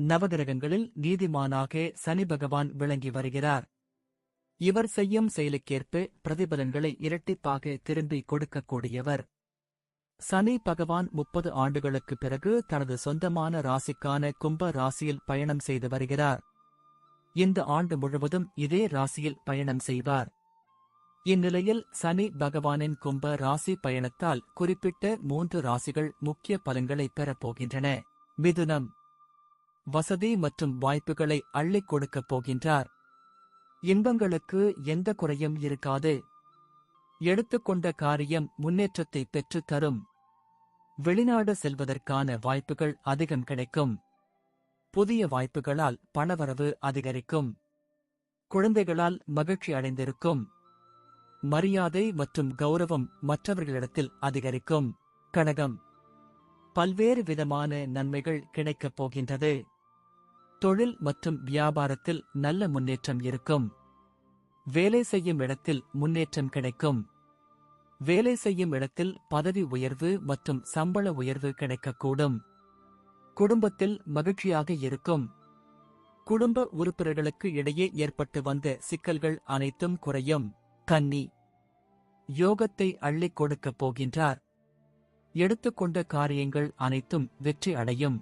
நவகிரகங்களில் நீதிமானாக சனி பகவான் விளங்கி வருகிறார். இவர் செய்யும் செயலுக்கேற்ப பிரதிபலன்களை இரட்டிப்பாக திரும்பி கொடுக்கக்கூடியவர். சனி பகவான் 30 ஆண்டுகளுக்குப் பிறகு தனது சொந்தமான ராசிக்கான கும்ப ராசியில் பயணம் செய்து வருகிறார். இந்த ஆண்டு முழுவதும் இதே ராசியில் பயணம் செய்வார். இந்நிலையில் சனி பகவானின் கும்ப ராசி பயணத்தால் குறிப்பிட்ட 3 ராசிகள் முக்கிய பலன்களை பெறப்போகின்றன. மிதுனம், வசதி மற்றும் வாய்ப்புகளை அள்ளிக் கொடுக்கப் போகின்றார். இன்பங்களுக்கு எந்த குறையும் இருக்காது. எடுத்துக்கொண்ட காரியம் முன்னேற்றத்தை பெற்றுத் தரும். வெளிநாடு செல்வதற்கான வாய்ப்புகள் அதிகம் கிடைக்கும். புதிய வாய்ப்புகளால் பணவரவு அதிகரிக்கும். குழந்தைகளால் மகிழ்ச்சி அடைந்திருக்கும். மரியாதை மற்றும் கௌரவம் மற்றவர்களிடத்தில் அதிகரிக்கும். கடகம், பல்வேறு விதமான நன்மைகள் கிடைக்கப் போகின்றது. தொழில் மற்றும் வியாபாரத்தில் நல்ல முன்னேற்றம் இருக்கும். வேலை செய்யும் இடத்தில் முன்னேற்றம் கிடைக்கும். வேலை செய்யும் இடத்தில் பதவி உயர்வு மற்றும் சம்பள உயர்வு கிடைக்கக்கூடும். குடும்பத்தில் மகிழ்ச்சியாக இருக்கும். குடும்ப உறுப்பினர்களுக்கு இடையே ஏற்பட்டு வந்த சிக்கல்கள் அனைத்தும் குறையும். கன்னி, யோகத்தை அள்ளிக் கொடுக்கப் போகின்றார். எடுத்துக்கொண்ட காரியங்கள் அனைத்தும் வெற்றி அடையும்.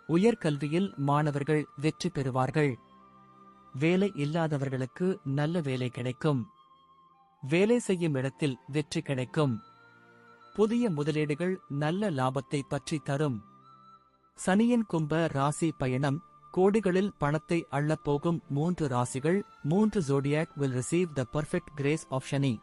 உயர்கல்வியில் மாணவர்கள் வெற்றி பெறுவார்கள். வேலை இல்லாதவர்களுக்கு நல்ல வேலை கிடைக்கும். வேலை செய்யும் இடத்தில் வெற்றி கிடைக்கும். புதிய முதலீடுகள் நல்ல லாபத்தை பற்றி தரும். சனியின் கும்ப ராசி பயணம் கோடிகளில் பணத்தை அள்ளப்போகும் 3 ராசிகள். 3 zodiac will receive the perfect grace of Shani.